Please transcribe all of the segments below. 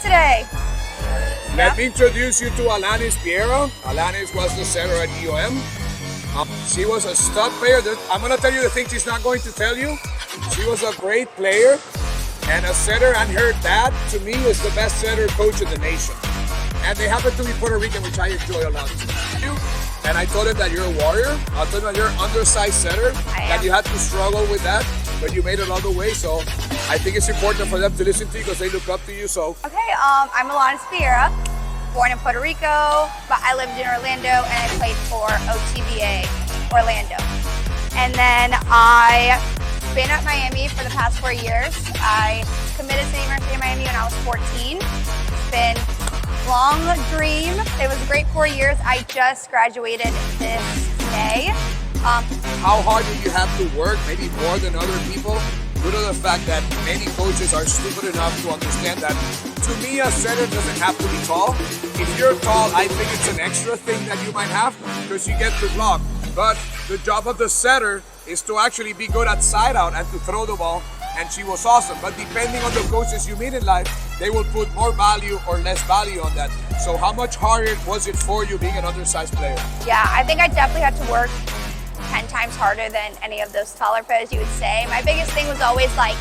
today. Let me introduce you to Alanis Viera. Alanis was the setter at UM. She was a stud player. I'm going to tell you the thing she's not going to tell you. She was a great player and a setter, and her dad, to me, is the best setter coach in the nation. And they happen to be Puerto Rican, which I enjoy a lot. And I told him that you're a warrior. I told him that you're an undersized setter, that you had to struggle with that, but you made it all the way. So I think it's important for them to listen to you because they look up to you. So okay, I'm Alanis Viera, born in Puerto Rico, but I lived in Orlando and I played for OTBA Orlando. And then I've been at Miami for the past 4 years. I committed to the University of Miami when I was 14. It's been long dream. It was a great 4 years. I just graduated this May. How hard do you have to work, maybe more than other people, due to the fact that many coaches are stupid enough to understand that, to me, a setter doesn't have to be tall. If you're tall, I think it's an extra thing that you might have because you get to block. But the job of the setter is to actually be good at side out and to throw the ball, and she was awesome. But depending on the coaches you meet in life, they will put more value or less value on that. So how much harder was it for you being an undersized player? Yeah, I think I definitely had to work 10 times harder than any of those taller players, you would say. My biggest thing was always like,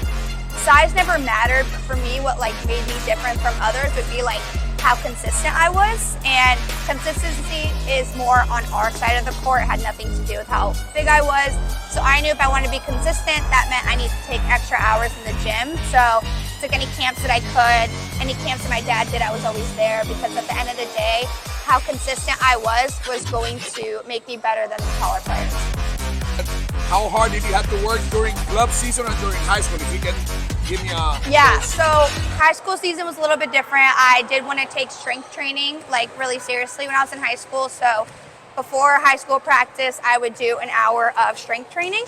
size never mattered, but for me, what like made me different from others would be like how consistent I was. And consistency is more on our side of the court. It had nothing to do with how big I was. So I knew if I wanted to be consistent, that meant I needed to take extra hours in the gym. So took any camps that I could, any camps that my dad did, I was always there, because at the end of the day, how consistent I was going to make me better than the taller players. How hard did you have to work during club season or during high school? If you can give me a... Yeah, so high school season was a little bit different. I did want to take strength training like really seriously when I was in high school. So before high school practice, I would do an hour of strength training.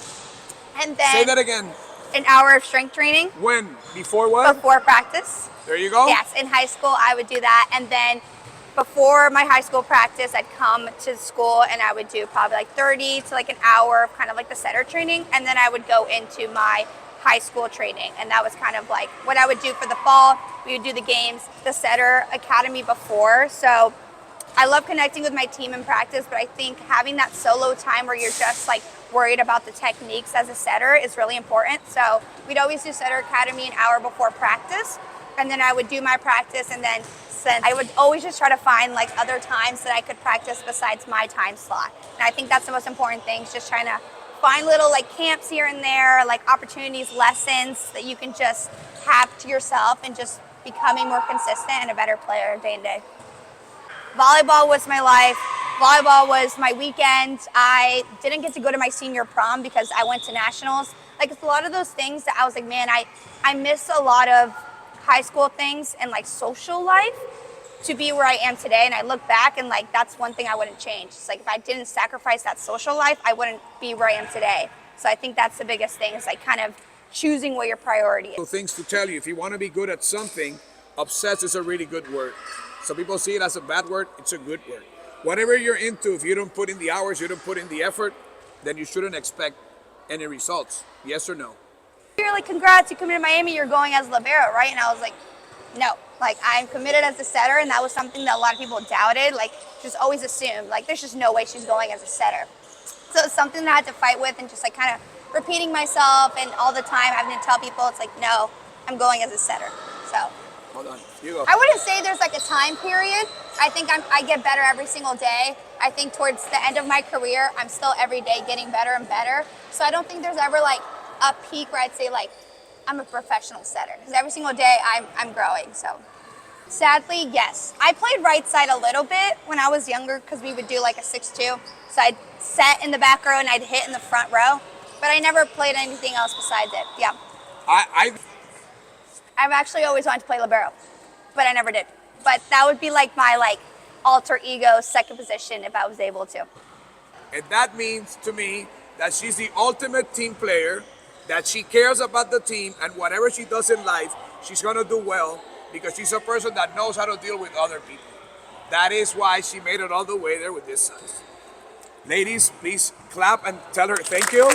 And then... Say that again. An hour of strength training. When? Before what? Before practice. There you go. Yes, in high school I would do that. And then before my high school practice, I'd come to school and I would do probably like 30 to like an hour of kind of like the setter training. And then I would go into my high school training. And that was kind of like what I would do for the fall. We would do the games, the setter academy before. So I love connecting with my team in practice, but I think having that solo time where you're just like worried about the techniques as a setter is really important. So we'd always do setter academy an hour before practice. And then I would do my practice, and then I would always just try to find like other times that I could practice besides my time slot. And I think that's the most important thing, is just trying to find little like camps here and there, like opportunities, lessons that you can just have to yourself, and just becoming more consistent and a better player day and day. Volleyball was my life. Volleyball was my weekend. I didn't get to go to my senior prom because I went to nationals. Like, it's a lot of those things that I was like, man, I miss a lot of high school things and like social life to be where I am today. And I look back and like, that's one thing I wouldn't change. It's like, if I didn't sacrifice that social life, I wouldn't be where I am today. So I think that's the biggest thing, is like kind of choosing what your priority is. So things to tell you, if you want to be good at something, obsessed is a really good word. Some people see it as a bad word. It's a good word. Whatever you're into, if you don't put in the hours, you don't put in the effort, then you shouldn't expect any results. Yes or no? You're like, congrats, you committed to Miami, you're going as libero, right? And I was like, no, like I'm committed as a setter, and that was something that a lot of people doubted. Like, just always assumed, like, there's just no way she's going as a setter. So it's something that I had to fight with, and just like kind of repeating myself, and all the time having to tell people, it's like, no, I'm going as a setter. So. Hold on, you go. I wouldn't say there's like a time period. I think I get better every single day. I think towards the end of my career, I'm still every day getting better and better. So I don't think there's ever like a peak where I'd say like, I'm a professional setter, because every single day I'm growing. So sadly, yes. I played right side a little bit when I was younger, because we would do like a 6-2. So I'd set in the back row and I'd hit in the front row, but I never played anything else besides it. Yeah. I've actually always wanted to play libero, but I never did. But that would be like my like alter ego second position if I was able to. And that means to me that she's the ultimate team player, that she cares about the team, and whatever she does in life, she's gonna do well, because she's a person that knows how to deal with other people. That is why she made it all the way there with this size. Ladies, please clap and tell her thank you.